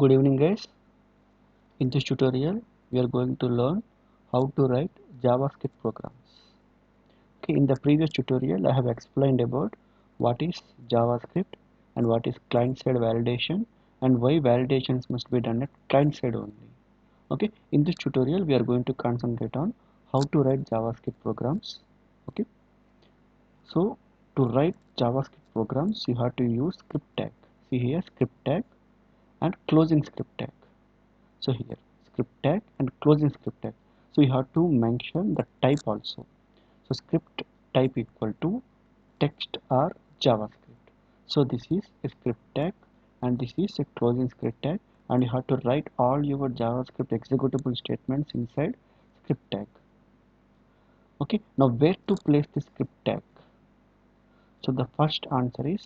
Good evening guys. In this tutorial we are going to learn how to write JavaScript programs. Okay, in the previous tutorial I have explained about what is JavaScript and what is client-side validation and why validations must be done at client-side only. Okay, in this tutorial we are going to concentrate on how to write JavaScript programs. Okay, so to write JavaScript programs you have to use script tag. See here script tag and closing script tag. So here script tag and closing script tag. So you have to mention the type also. So script type equal to text or JavaScript. So this is a script tag and this is a closing script tag, and you have to write all your JavaScript executable statements inside script tag. Okay, now where to place the script tag? So the first answer is,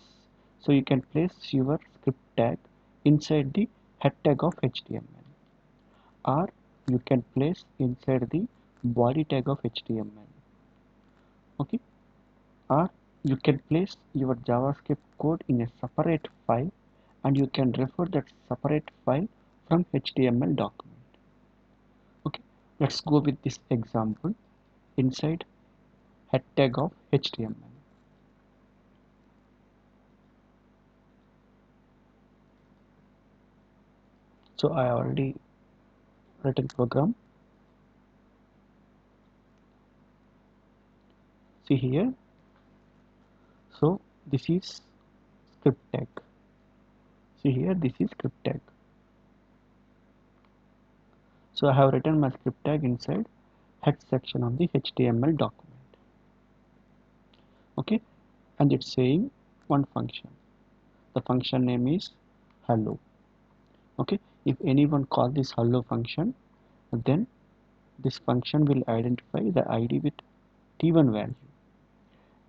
so you can place your script tag inside the head tag of HTML, or you can place inside the body tag of HTML. Okay, or you can place your JavaScript code in a separate file and you can refer that separate file from HTML document. Okay, let's go with this example inside head tag of HTML. So I already written program. See here, so this is script tag. See here, this is script tag. So I have written my script tag inside head section of the HTML document. Okay, and it's saying one function. The function name is hello. Okay, if anyone call this hello function, then this function will identify the ID with t1 value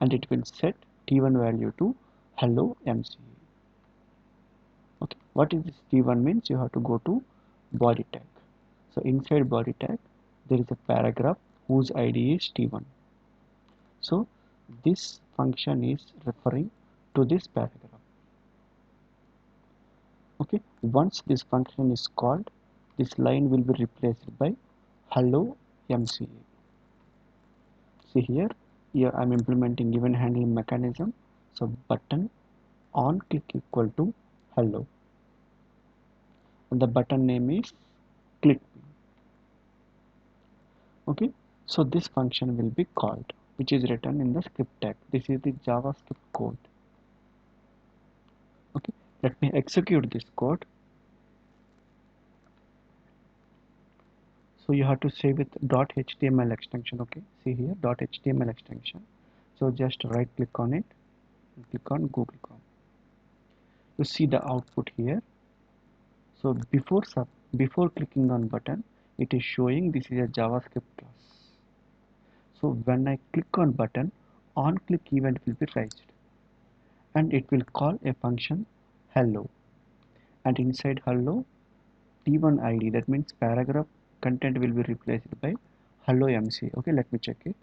and it will set t1 value to hello MCA. Okay, what is this t1 means? You have to go to body tag. So inside body tag there is a paragraph whose ID is t1. So this function is referring to this paragraph. Okay, once this function is called, this line will be replaced by hello MCA. See here, I'm implementing event handling mechanism. So button on click equal to hello, and the button name is click. Okay, so this function will be called, which is written in the script tag. This is the JavaScript code. Okay, let me execute this code. So you have to save with .html extension. Okay, see here .html extension. So just right click on it and click on Google Chrome. You see the output here. So before clicking on button, it is showing this is a JavaScript class. So when I click on button, on click event will be raised and it will call a function hello, and inside hello t1 id, that means paragraph content, will be replaced by hello MC. Okay, let me check it.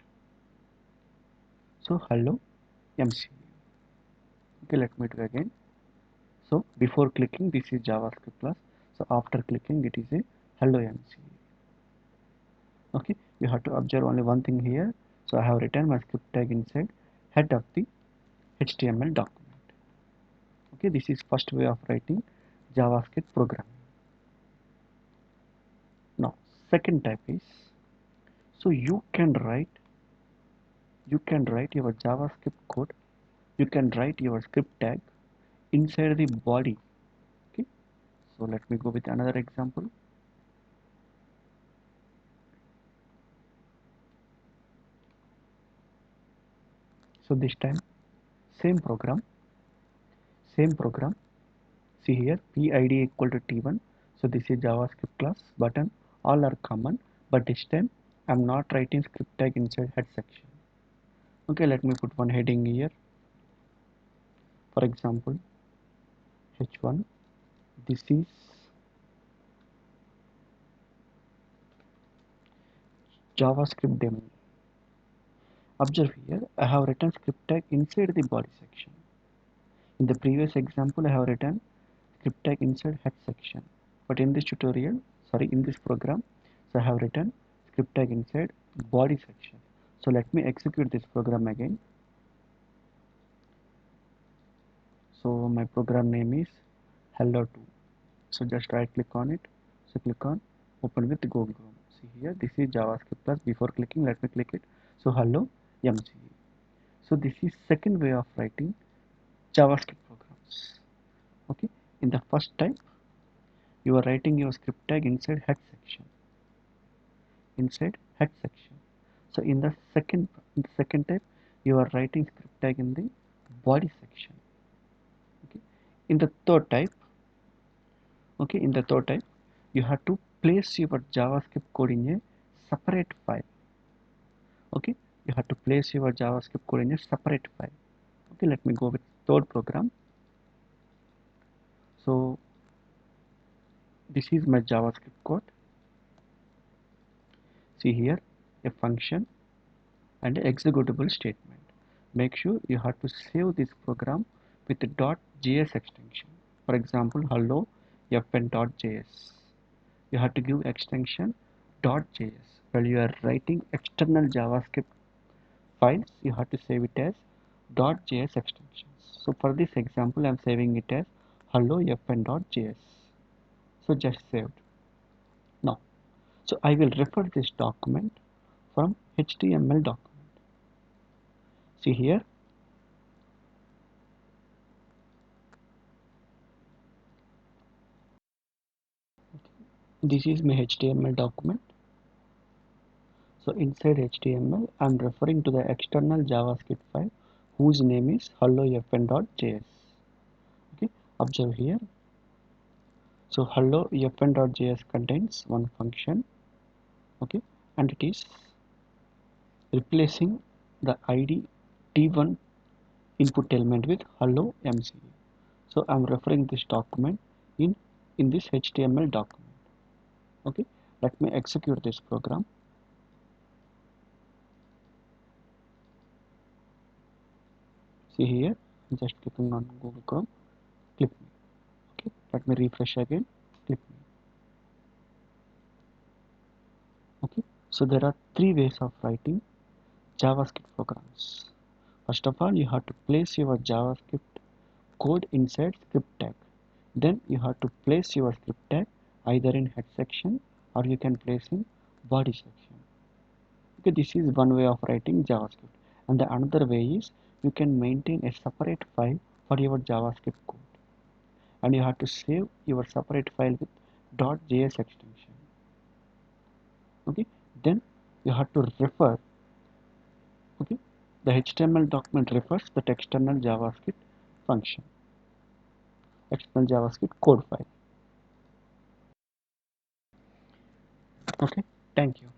So hello MC. Okay, let me do again. So before clicking, this is JavaScript class. So after clicking, it is a hello MC. Okay, you have to observe only one thing here. So I have written my script tag inside head of the HTML document. Okay, this is first way of writing JavaScript program. Now second type is, so you can write your JavaScript code, you can write your script tag inside the body. Okay, so let me go with another example. So this time same program. See here PID equal to T1. So this is JavaScript class, button, all are common, but this time I'm not writing script tag inside head section. Okay, let me put one heading here. For example, H1. This is JavaScript demo. Observe here, I have written script tag inside the body section. In the previous example, I have written script tag inside head section. but in this program, so I have written script tag inside body section. So let me execute this program again. So my program name is hello2. So just right click on it. So click on open with Google Chrome. See here, this is JavaScript plus. Before clicking, let me click it. So hello MCE. So this is second way of writing JavaScript programs. Okay, in the first type, you are writing your script tag inside head section. So in the second type, you are writing script tag in the body section. Okay, in the third type, you have to place your JavaScript code in a separate file. Okay, you have to place your JavaScript code in a separate file. Okay, let me go with third program. So this is my JavaScript code. See here, a function and an executable statement. Make sure you have to save this program with the .js extension. For example, hello fn.js. You have to give extension .js. While you are writing external JavaScript files, you have to save it as .js extensions. So for this example, I am saving it as hello fn.js. So just saved. Now, so I will refer this document from HTML document. See here, this is my HTML document. So inside HTML, I am referring to the external JavaScript file whose name is hellofn.js. Okay, observe here. So hellofn.js contains one function. Okay, and it is replacing the id t1 input element with hello mce. So I'm referring this document in this HTML document. Okay, let me execute this program. See here, just clicking on Google Chrome, click me. Okay, let me refresh again, click me. Okay, so there are three ways of writing JavaScript programs. First of all, you have to place your JavaScript code inside script tag. Then you have to place your script tag either in head section or you can place in body section. Okay, this is one way of writing JavaScript. And the another way is you can maintain a separate file for your JavaScript code. And you have to save your separate file with .js extension. Okay, then you have to refer. Okay, the HTML document refers that external JavaScript function, external JavaScript code file. Okay, thank you.